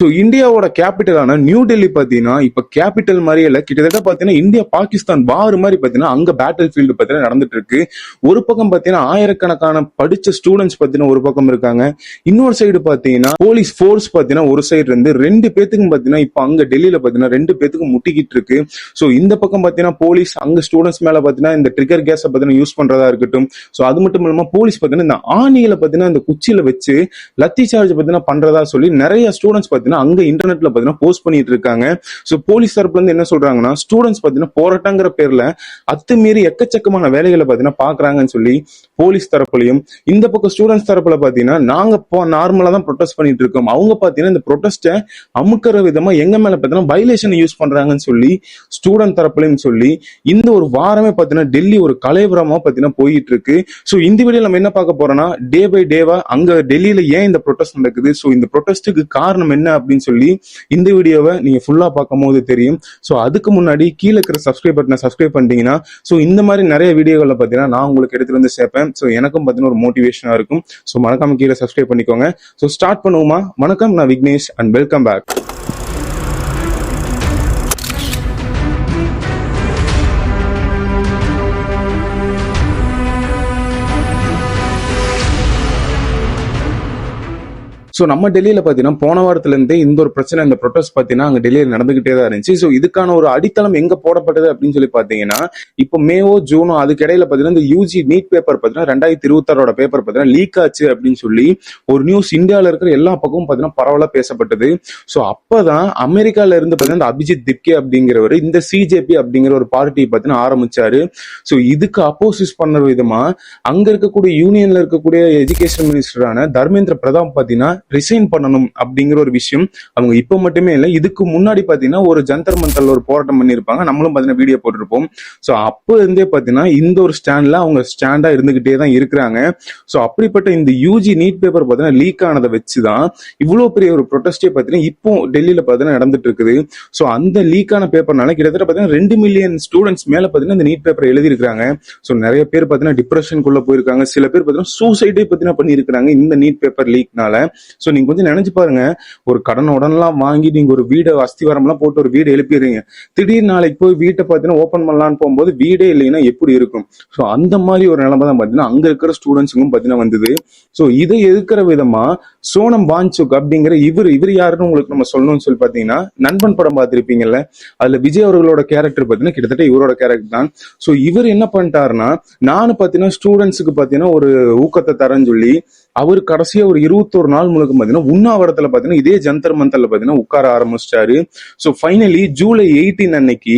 So இந்தியாவோட கேபிட்டலான new Delhi பார்த்தீங்கன்னா இப்போ கேபிட்டல் மாதிரியே இல்லை, கிட்டத்தட்ட பார்த்தீங்கன்னா இந்தியா பாகிஸ்தான் வார் மாதிரி பார்த்தீங்கன்னா அங்கே பேட்டில் ஃபீல்டு பார்த்தீங்கன்னா நடந்துட்டு இருக்கு. ஒரு பக்கம் பார்த்தீங்கன்னா ஆயிரக்கணக்கான படிச்ச ஸ்டூடெண்ட்ஸ் பார்த்தீங்கன்னா ஒரு பக்கம் இருக்காங்க, இன்னொரு சைடு பார்த்தீங்கன்னா போலீஸ் ஃபோர்ஸ் பார்த்தீங்கன்னா ஒரு சைடு இருந்து ரெண்டு பேத்துக்கும் பார்த்தீங்கன்னா இப்போ அங்கே டெல்லியில் பார்த்தீங்கன்னா ரெண்டு பேத்துக்கும் முட்டிக்கிட்டு இருக்கு. ஸோ இந்த பக்கம் பார்த்தீங்கன்னா போலீஸ் அங்கே ஸ்டூடெண்ட்ஸ் மேலே பார்த்தீங்கன்னா இந்த ட்ரிகர் கேஸை பார்த்தீங்கன்னா யூஸ் பண்றதா இருக்கட்டும். ஸோ அது மட்டும் இல்லாமல் போலீஸ் பார்த்தீங்கன்னா இந்த ஆணியில பார்த்தீங்கன்னா இந்த குச்சியில வச்சு லத்தி சார்ஜ் பார்த்தீங்கன்னா பண்றதா சொல்லி நிறைய ஸ்டூடெண்ட்ஸ் பார்த்தீங்கன்னா அங்க இன்டர்நெட்ல பார்த்தீங்கன்னா போஸ்ட் பண்ணிட்டு இருக்காங்க. ஸோ போலீஸ் தரப்புல இருந்து என்ன சொல்றாங்கன்னா ஸ்டூடெண்ட்ஸ் பார்த்தீங்கன்னா போராட்டங்கிற பேர்ல அத்துமீறி எக்கச்சக்கமான வேலைகளை பார்த்தீங்கன்னா பாக்குறாங்கன்னு சொல்லி போலீஸ் தரப்புலையும், இந்த பக்கம் ஸ்டூடெண்ட்ஸ் தரப்புல பார்த்தீங்கன்னா நாங்க நார்மலா தான் ப்ரொடெஸ்ட் பண்ணிட்டு இருக்கோம், அவங்க பார்த்தீங்கன்னா இந்த ப்ரொடெஸ்ட்டை அமுக்கிற விதமா எங்க மேல பார்த்தீங்கன்னா வயலேஷன் யூஸ் பண்றாங்கன்னு சொல்லி ஸ்டூடெண்ட் தரப்புலையும் சொல்லி இந்த ஒரு வாரமே பார்த்தீங்கன்னா டெல்லி ஒரு கலைவரமா பார்த்தீங்கன்னா போயிட்டு இருக்கு. ஸோ இந்த வீடியோ நம்ம என்ன பார்க்க போறோம்னா டே பை டேவா அங்க டெல்லியில ஏன் இந்த ப்ரொடெஸ்ட் நடக்குது, ஸோ இந்த ப்ரொடெஸ்ட்டுக்கு காரணம் என்ன அப்படின்னு சொல்லி இந்த வீடியோவை நீங்க ஃபுல்லா பார்க்கும் போது தெரியும். ஸோ அதுக்கு முன்னாடி கீழே இருக்கிற சப்ஸ்கிரைப் பட்டனை சப்ஸ்கிரைப் பண்ணிட்டீங்கன்னா ஸோ இந்த மாதிரி நிறைய வீடியோக்களை பார்த்தீங்கன்னா நான் உங்களுக்கு எடுத்துட்டு வந்து சேர்ப்பேன். ஸோ எனக்கும் பார்த்தீங்கன்னா ஒரு மோட்டிவேஷனா இருக்கும். ஸோ மறக்காம கீழே சப்ஸ்கிரைப் பண்ணிக்கோங்க. ஸோ ஸ்டார்ட் பண்ணுவோமா? வணக்கம், நான் Vignesh and welcome back. So நம்ம டெல்லியில பார்த்தீங்கன்னா போன வாரத்துல இருந்தே இந்த ஒரு பிரச்சனை, இந்த ப்ரொடெஸ்ட் பார்த்தீங்கன்னா அங்கே டெல்லியில் நடந்துகிட்டே தான் இருந்துச்சு. ஸோ இதுக்கான ஒரு அடித்தளம் எங்க போடப்பட்டது அப்படின்னு சொல்லி பார்த்தீங்கன்னா இப்போ மேவோ ஜூனோ அதுக்கு இடையில பார்த்தீங்கன்னா இந்த யூஜி நீட் பேப்பர் பார்த்தீங்கன்னா 2026 பேப்பர் பார்த்தீங்கன்னா லீக் ஆச்சு அப்படின்னு சொல்லி ஒரு நியூஸ் இந்தியாவில் இருக்கிற எல்லா பக்கமும் பார்த்தீங்கன்னா பரவலாக பேசப்பட்டது. ஸோ அப்பதான் அமெரிக்கால இருந்து பார்த்தீங்கன்னா இந்த அபிஜித் திப்கே அப்படிங்கிறவர் இந்த சிஜேபி அப்படிங்கிற ஒரு பார்ட்டியை பார்த்தீங்கன்னா ஆரம்பிச்சாரு. ஸோ இதுக்கு அப்போசிஸ் பண்ண விதமா அங்க இருக்கக்கூடிய யூனியன்ல இருக்கக்கூடிய எஜுகேஷன் மினிஸ்டரான தர்மேந்திர பிரதான் பார்த்தீங்கன்னா ரிசைன் பண்ணணும் அப்படிங்கிற ஒரு விஷயம் அவங்க இப்ப மட்டுமே இல்லை, இதுக்கு முன்னாடி பாத்தீங்கன்னா ஒரு ஜந்தர் மந்தர்ல ஒரு போராட்டம் பண்ணிருப்பாங்க, நம்மளும் பாத்தீங்கன்னா வீடியோ போட்டிருப்போம். சோ அப்ப இருந்தே பாத்தீங்கன்னா இந்த ஒரு ஸ்டாண்ட்ல அவங்க ஸ்டாண்டா இருந்துகிட்டே தான் இருக்கிறாங்க. சோ அப்படிப்பட்ட இந்த யூஜி நீட் பேப்பர் பாத்தீங்கன்னா லீக் ஆனதை வச்சுதான் இவ்வளவு பெரிய ஒரு ப்ரொடெஸ்டே பாத்தீங்கன்னா இப்போ டெல்லியில பாத்தீங்கன்னா நடந்துட்டு இருக்குது. சோ அந்த லீக் ஆன பேப்பர்னால கிட்டத்தட்ட பாத்தீங்கன்னா 2 மில்லியன் ஸ்டூடெண்ட்ஸ் மேல பாத்தீங்கன்னா இந்த நீட் பேப்பர் எழுதி இருக்காங்க. சோ நிறைய பேர் பாத்தீங்கன்னா டிப்ரெஷனுக்குள்ள போயிருக்காங்க, சில பேர் பாத்தீங்கன்னா சூசைடே பாத்தீங்கன்னா பண்ணிருக்காங்க இந்த நீட் பேப்பர் லீக்னால. ஸோ நீங்க கொஞ்சம் நினைச்சு பாருங்க, ஒரு கடன் உடனெல்லாம் வாங்கி நீங்க ஒரு வீடை அஸ்திவாரம்லாம் போட்டு ஒரு வீடு எழுப்பிடுறீங்க, திடீர்னு நாளைக்கு போய் வீட்டை பார்த்தீங்கன்னா ஓப்பன் பண்ணலான்னு போகும்போது வீடே இல்லைன்னா எப்படி இருக்கும்? ஸோ அந்த மாதிரி ஒரு நிலைமை தான் பார்த்தீங்கன்னா அங்க இருக்கிற ஸ்டூடெண்ட்ஸுக்கும் பார்த்தீங்கன்னா வந்தது. ஸோ இதை எதிர்க்கிற விதமா சோனம் வாங்சுக் அப்படிங்கிற இவர் யாருன்னு உங்களுக்கு நம்ம சொல்லணும்னு சொல்லி பார்த்தீங்கன்னா நண்பன் படம் பார்த்திருப்பீங்கல்ல, அதுல விஜய் அவர்களோட கேரக்டர் பார்த்தீங்கன்னா கிட்டத்தட்ட இவரோட கேரக்டர் தான். ஸோ இவர் என்ன பண்ணிட்டாருன்னா நானும் பார்த்தீங்கன்னா ஸ்டூடெண்ட்ஸுக்கு பார்த்தீங்கன்னா ஒரு ஊக்கத்தை தரேன்னு சொல்லி அவர் கடைசியா ஒரு 21 நாள் முழுக்க பாத்தீங்கன்னா உண்ணாவிரத்துல பாத்தீங்கன்னா இதே ஜந்தர் மந்தர்ல பாத்தீங்கன்னா உட்கார ஆரம்பிச்சிட்டாரு. சோ ஃபைனலி ஜூலை 18 அன்னைக்கு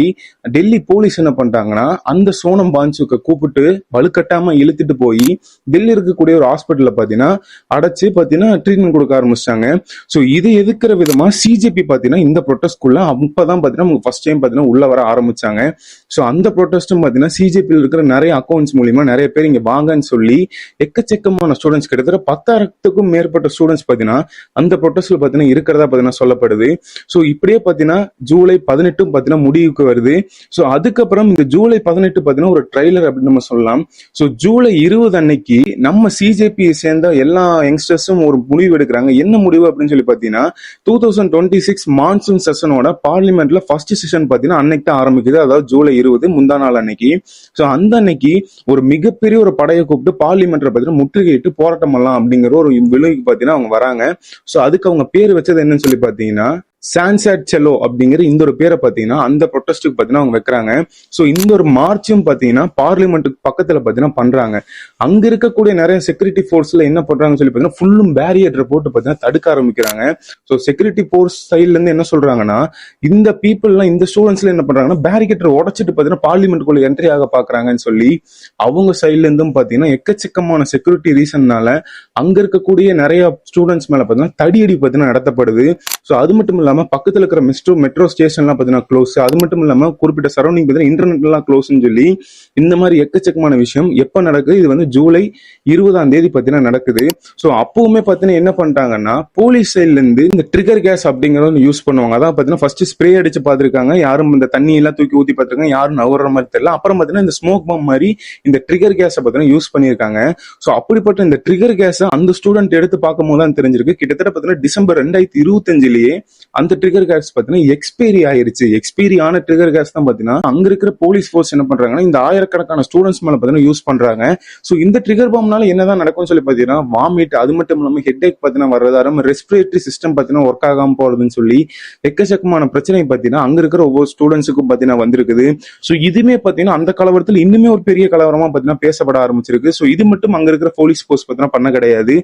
டெல்லி போலீஸ் என்ன பண்ணிட்டாங்கன்னா அந்த சோனம் வாங்சுக்கை கூப்பிட்டு வலுக்கட்டாம இழுத்துட்டு போய் டெல்லி இருக்கக்கூடிய ஒரு ஹாஸ்பிட்டல்ல பாத்தீங்கன்னா அடைச்சு பாத்தீங்கன்னா ட்ரீட்மெண்ட் கொடுக்க ஆரம்பிச்சிட்டாங்க. சோ இதை எதிர்க்கிற விதமா சிஜேபி பாத்தீங்கன்னா இந்த ப்ரொடெஸ்ட்குள்ள அப்பதான் பாத்தீங்கன்னா ஃபர்ஸ்ட் டைம் பாத்தீங்கன்னா உள்ள வர ஆரம்பிச்சாங்க. சோ அந்த ப்ரொடெஸ்டும் பாத்தீங்கன்னா சிஜேபியில் இருக்கிற நிறைய அக்கௌண்ட்ஸ் மூலியமா நிறைய பேர் இங்க வாங்கன்னு சொல்லி எக்கச்சக்கமான ஸ்டூடெண்ட்ஸ் கிட்டத்தட்ட 10,000க்கும் மேற்பட்ட ஸ்டூடெண்ட்ஸ் பாத்தீங்கன்னா அந்த ப்ரொடெஸ்ட்ல பாத்தீங்கன்னா இருக்கிறதா பாத்தீங்கன்னா சொல்லப்படுது. சோ இப்படியே பாத்தீங்கன்னா ஜூலை 18 பாத்தீங்கன்னா முடிவுக்கு வருது. சோ அதுக்கப்புறம் இந்த ஜூலை 18 பாத்தீங்கன்னா ஒரு ட்ரைலர் அப்படின்னு நம்ம சொல்லலாம். சோ ஜூலை 20 அன்னைக்கு நம்ம சிஜேபி சேர்ந்த எல்லா யங்ஸ்டர்ஸும் ஒரு முடிவு எடுக்கிறாங்க. என்ன முடிவு அப்படின்னு சொல்லி பாத்தீங்கன்னா 2026 மான்சூன் செஷனோட பார்லிமெண்ட்ல ஃபர்ஸ்ட் செஷன் பாத்தீங்கன்னா அன்னைக்கு தான் ஆரம்பிக்குது, அதாவது ஜூலை 20 முந்தா நாள் அன்னைக்கு. சோ அந்த அன்னைக்கு ஒரு மிகப்பெரிய ஒரு படையை கூப்பிட்டு பார்லிமெண்ட்ல பாத்தீங்கன்னா முற்றுகையிட்டு போராட்டம் பண்ணலாம் அப்படிங்கிற ஒரு விளைவுக்கு பாத்தீங்கன்னா அவங்க வராங்க. சோ அதுக்கு அவங்க பேர் வச்சது என்னன்னு சொல்லி பாத்தீங்கன்னா சான்சாட் செல்லோ அப்படிங்கிற இந்த ஒரு பேரை பாத்தீங்கன்னா அந்த ப்ரொடெஸ்ட்டுக்கு பாத்தீங்கன்னா அவங்க வைக்கிறாங்க. சோ இந்த ஒரு மார்ச்சும் பாத்தீங்கன்னா பார்லிமெண்ட்டுக்கு பக்கத்துல பாத்தீங்கன்னா பண்றாங்க. அங்க இருக்கக்கூடிய நிறைய செக்யூரிட்டி போர்ஸ்ல என்ன பண்றாங்கன்னு சொல்லி பாத்தீங்கன்னா ஃபுல்லும் பேரியர் போட்டு பாத்தீங்கன்னா தடுக்க ஆரம்பிக்கிறாங்க. சோ செக்யூரிட்டி போர்ஸ் சைட்ல இருந்து என்ன சொல்றாங்கன்னா இந்த பீப்புள்லாம் இந்த ஸ்டூடெண்ட்ஸ்ல என்ன பண்றாங்கன்னா பேரிகேட்டர் உடைச்சிட்டு பாத்தீங்கன்னா பார்லிமெண்ட்டுக்குள்ள என்ட்ரி ஆக பாக்குறாங்கன்னு சொல்லி அவங்க சைட்ல இருந்தும் பாத்தீங்கன்னா எக்கச்சக்கமான செக்யூரிட்டி ரீசன்னால அங்க இருக்கக்கூடிய நிறைய ஸ்டூடெண்ட்ஸ் மேல பாத்தீங்கன்னா தடியடி பாத்தீங்கன்னா நடத்தப்படுது. சோ அது மட்டும் இல்லாம இல்லாம பக்கத்துல இருக்கிற மெட்ரோ ஸ்டேஷன்லாம் பாத்தீங்கன்னா க்ளோஸ். அது மட்டும் இல்லாம குறிப்பிட்ட சரௌண்டிங் பாத்தீங்கன்னா இன்டர்நெட் எல்லாம் க்ளோஸ்ன்னு சொல்லி இந்த மாதிரி எக்கச்சக்கமான விஷயம் எப்ப நடக்குது, இது வந்து ஜூலை 20 பாத்தீங்கன்னா நடக்குது. சோ அப்பவுமே பாத்தீங்கன்னா என்ன பண்ணிட்டாங்கன்னா போலீஸ் சைட்ல இருந்து இந்த ட்ரிகர் கேஸ் அப்படிங்கறத யூஸ் பண்ணுவாங்க. அதான் பாத்தீங்கன்னா ஃபர்ஸ்ட் ஸ்ப்ரே அடிச்சு பாத்துருக்காங்க, யாரும் இந்த தண்ணி எல்லாம் தூக்கி ஊத்தி பாத்துருக்காங்க, யாரும் நவர்ற மாதிரி தெரியல. அப்புறம் பாத்தீங்கன்னா இந்த ஸ்மோக் பம் மாதிரி இந்த ட்ரிகர் கேஸை பாத்தீங்கன்னா யூஸ் பண்ணிருக்காங்க. சோ அப்படிப்பட்ட இந்த ட்ரிகர் கேஸ் அந்த ஸ்டூடெண்ட் எடுத்து பார்க்கும் போது தான் தெரிஞ்சிருக்கு, கிட்டத்தட்ட பாத்தீங்கன்னா டிசம்பர் 2025 அந்த ட்ரிகர் கேஸ் பாத்தீங்கன்னா எக்ஸ்பைரி ஆயிருச்சு. எக்ஸ்பைரி ஆன ட்ரிகர் கேஸ் தான் பாத்தீங்கன்னா அங்க இருக்கிற போலீஸ் ஃபோர்ஸ் என்ன பண்றாங்கன்னா இந்த ஆயிரக்கணக்கான ஸ்டூடெண்ட்ஸ் மேல பாத்தீங்கன்னா யூஸ் பண்றாங்க. சோ இந்த ட்ரிகர் பாம்னால என்னதான் நடக்கும்னு சொல்லி பாத்தீங்கன்னா வாமிட், அது மட்டும் இல்லாம ஹெட்ஏக் பாத்தீங்கன்னா வர்றது, ரெஸ்பிரேட்டரி சிஸ்டம் பாத்தீங்கன்னா ஒர்க் ஆகாம போறதுன்னு சொல்லி எக்கச்சக்கமான பிரச்சனை பாத்தீங்கன்னா அங்க இருக்கிற ஒவ்வொரு ஸ்டூடெண்ட்ஸுக்கும் பாத்தீங்கன்னா வந்திருக்குது. சோ இதுமே பாத்தீங்கன்னா அந்த கலவரத்தில் இன்னுமே ஒரு பெரிய கலவரமா பாத்தீங்கன்னா பேசப்பட ஆரம்பிச்சிருக்கு. சோ இது மட்டும் அங்க இருக்கிற போலீஸ் போர்ஸ் பாத்தீங்கன்னா பண்ண கிடையாது.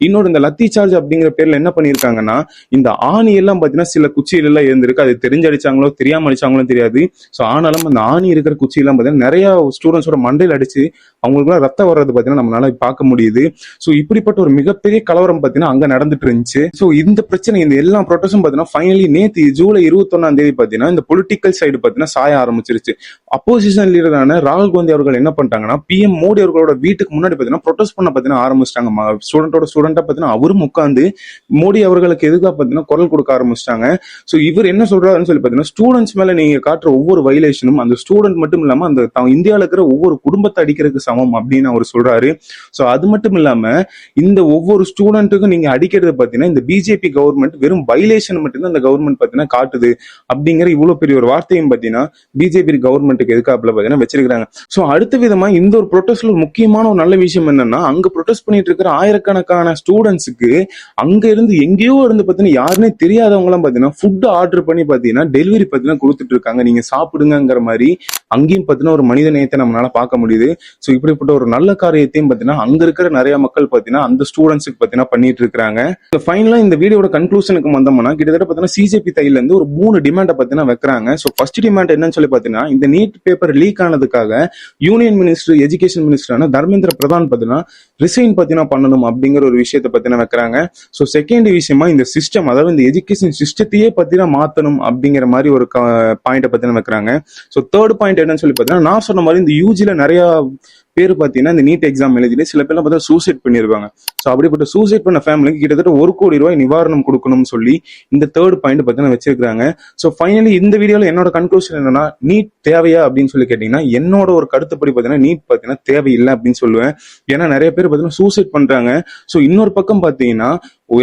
இன்னொரு இந்த லத்தி சார்ஜ் அப்படிங்கிற பேர்ல என்ன பண்ணிருக்காங்கன்னா இந்த ஆணி எல்லாம் பாத்தீங்கன்னா சில குச்சியில எல்லாம் இருந்திருக்கு. அது தெரிஞ்சு அடிச்சாங்களோ தெரியாம அடிச்சாங்களோ தெரியாது. சோ ஆனாலும் அந்த ஆணி இருக்கிற குச்சி எல்லாம் பாத்தீங்கன்னா நிறைய ஸ்டூடெண்ட்ஸோட மண்டையில அடிச்சு அவங்களுக்கு ரத்தம் வர்றது பாத்தீங்கன்னா நம்மளால பார்க்க முடியுது. சோ இப்படிப்பட்ட ஒரு மிகப்பெரிய கலவரம் பாத்தீங்கன்னா அங்க நடந்துட்டு இருந்துச்சு. சோ இந்த பிரச்சனை இந்த எல்லா ப்ரொட்டஸ்டும் பாத்தீங்கன்னா ஃபைனலி நேத்து ஜூலை 21 பாத்தீங்கன்னா இந்த பொலிட்டிக்கல் சைடு பாத்தீங்கன்னா சாய ஆரம்பிச்சிருச்சு. அப்போசிஷன் லீடரான ராகுல் காந்தி அவர்கள் என்ன பண்ணிட்டாங்கன்னா PM மோடி அவர்களோட வீட்டுக்கு முன்னாடி பாத்தீங்கன்னா ப்ரொட்டஸ்ட் பண்ண பாத்தீங்கன்னா ஆரம்பிச்சிட்டாங்க. ஸ்டூடெண்டா பாத்தீங்கன்னா அவரும் உட்காந்து மோடி அவர்களுக்கு எதுக்காக பாத்தீங்கன்னா குரல் கொடுக்க ஆரம்பிச்சிட்டாங்க. சோ இவர் என்ன சொல்றாருன்னு சொல்லி பாத்தீங்கன்னா ஸ்டூடெண்ட்ஸ் மேல நீங்க காட்டுற ஒவ்வொரு வைலேஷனும் அந்த ஸ்டூடெண்ட் மட்டும் இல்லாம அந்த இந்தியாவில இருக்கிற ஒவ்வொரு குடும்பத்தை அடிக்கிறதுக்கு சமம் அப்படின்னு அவர் சொல்றாரு. சோ அது மட்டும் இல்லாம இந்த ஒவ்வொரு ஸ்டூடெண்ட்டுக்கும் நீங்க அடிக்கிறது பாத்தீங்கன்னா இந்த பிஜேபி கவர்மெண்ட் வெறும் வைலேஷன் மட்டும்தான் இந்த கவர்மெண்ட் பாத்தீங்கன்னா காட்டுது அப்படிங்கிற இவ்வளவு பெரிய ஒரு வார்த்தையும் பாத்தீங்கன்னா பிஜேபி கவர்மெண்ட்டுக்கு எதுக்காப்புல பாத்தீங்கன்னா வச்சிருக்காங்க. சோ அடுத்த விதமா இந்த ஒரு ப்ரொட்டஸ்ட்ல முக்கியமான ஒரு நல்ல விஷயம் என்னன்னா அங்க ப்ரொட்டஸ்ட் பண்ணிட்டு இருக்கிற ஆயிரக்கணக்கான ஸ்டூடெண்ட்ஸுக்கு அங்க இருந்து எங்கேயோ இருந்து பாத்தீங்கன்னா யாருன்னே தெரியாதவங்க எல்லாம் பாத்தீங்கன்னா ஃபுட் ஆர்டர் பண்ணி பாத்தீங்கன்னா டெலிவரி பாத்தீங்கன்னா கொடுத்துட்டு இருக்காங்க, நீங்க சாப்பிடுங்கிற மாதிரி. அங்கேயும் பாத்தீங்கன்னா ஒரு மனித நேயத்தை நம்மளால பார்க்க முடியுது. சோ இப்படிப்பட்ட ஒரு நல்ல காரியத்தையும் பாத்தீங்கன்னா அங்க இருக்கிற நிறைய மக்கள் பாத்தீங்கன்னா அந்த ஸ்டூடெண்ட்ஸுக்கு பாத்தீங்கன்னா பண்ணிட்டு இருக்காங்க. ஃபைனலா இந்த வீடியோட கன்க்ளூஷனுக்கு வந்தோம்னா கிட்டத்தட்ட பாத்தீங்கன்னா சிஜேபி தையில இருந்து ஒரு 3 டிமாண்டை பாத்தீங்கன்னா வைக்கிறாங்க. சோ ஃபர்ஸ்ட் டிமாண்ட் என்னன்னு சொல்லி பாத்தீங்கன்னா இந்த நீட் பேப்பர் லீக் ஆனதுக்காக யூனியன் மினிஸ்டர் எஜுகேஷன் மினிஸ்டரான தர்மேந்திர பிரதான் பாத்தீங்கன்னா ரிசைன் பாத்தீங்கன்னா பண்ணணும் அப்படிங்கிற ஒரு விஷயத்தை பாத்தீங்கன்னா வைக்கிறாங்க. சோ செகண்ட் விஷயமா இந்த சிஸ்டம், அதாவது இந்த எஜுகேஷன் சிஸ்டத்தையே பாத்தீங்கன்னா மாத்தணும் அப்படிங்கிற மாதிரி ஒரு பாயிண்ட பாத்தீங்கன்னா வைக்கிறாங்க. சோ தேர்ட் பாயிண்ட் என்னன்னு சொல்லி பாத்தீங்கன்னா நான் சொன்ன மாதிரி இந்த யூஜில நிறைய பேர் பாத்தீங்கன்னா இந்த நீட் எக்ஸாம் எழுதிட்டு சில பேர்லாம் பார்த்தா சூசைட் பண்ணிருப்பாங்க. சோ அப்படிப்பட்ட சூசைட் பண்ண ஃபேமிலிக்கு கிட்டத்தட்ட 1 கோடி ரூபாய் நிவாரணம் கொடுக்கணும்னு சொல்லி இந்த தேர்ட் பாயிண்ட் பாத்தீங்கன்னா வச்சிருக்காங்க. சோ ஃபைனலி இந்த வீடியோல என்னோட கன்க்ளூஷன் என்னன்னா நீட் தேவையா அப்படின்னு சொல்லி கேட்டீங்கன்னா என்னோட ஒரு கருத்துப்படி பாத்தீங்கன்னா நீட் பாத்தீங்கன்னா தேவையில்லை அப்படின்னு சொல்லுவேன். ஏன்னா நிறைய பேர் பாத்தீங்கன்னா சூசைட் பண்றாங்க. சோ இன்னொரு பக்கம் பாத்தீங்கன்னா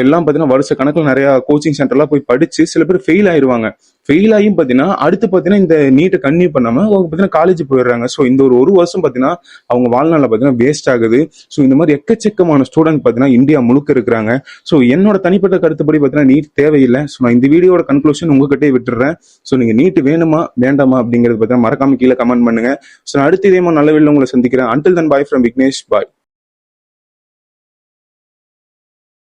எல்லாம் பாத்தீங்கன்னா வருஷ கணக்கில் நிறைய கோச்சிங் சென்டர்லாம் போய் படிச்சு சில பேர் ஃபெயில் ஆயிருவாங்க. ஃபெயில் ஆகியும் பாத்தீங்கன்னா அடுத்து பாத்தீங்கன்னா இந்த நீட்டை கன்டினியூ பண்ணாம அவங்க பாத்தீங்கன்னா காலேஜ் போயிடுறாங்க. சோ இந்த ஒரு வருஷம் பாத்தீங்கன்னா அவங்க வாழ்நாள்ல பாத்தீங்கன்னா வேஸ்ட் ஆகுது. சோ இந்த மாதிரி எக்கச்சக்கமான ஸ்டூடெண்ட் பாத்தீங்கன்னா இந்தியா முழுக்க இருக்கிறாங்க. சோ என்னோட தனிப்பட்ட கருத்துப்படி பாத்தீங்கன்னா நீட் தேவையில்லை. சோ நான் இந்த வீடியோட கன்க்ளூஷன் உங்ககிட்டே விட்டுறேன். சோ நீங்க நீட் வேணுமா வேண்டாமா அப்படிங்கிறது பாத்தீங்கன்னா மறக்காம கீழே கமெண்ட் பண்ணுங்க. சோ அடுத்த இதே நல்ல வீடியோல உங்களை சந்திக்கிறேன். Until then, bye from Vignesh. Bye.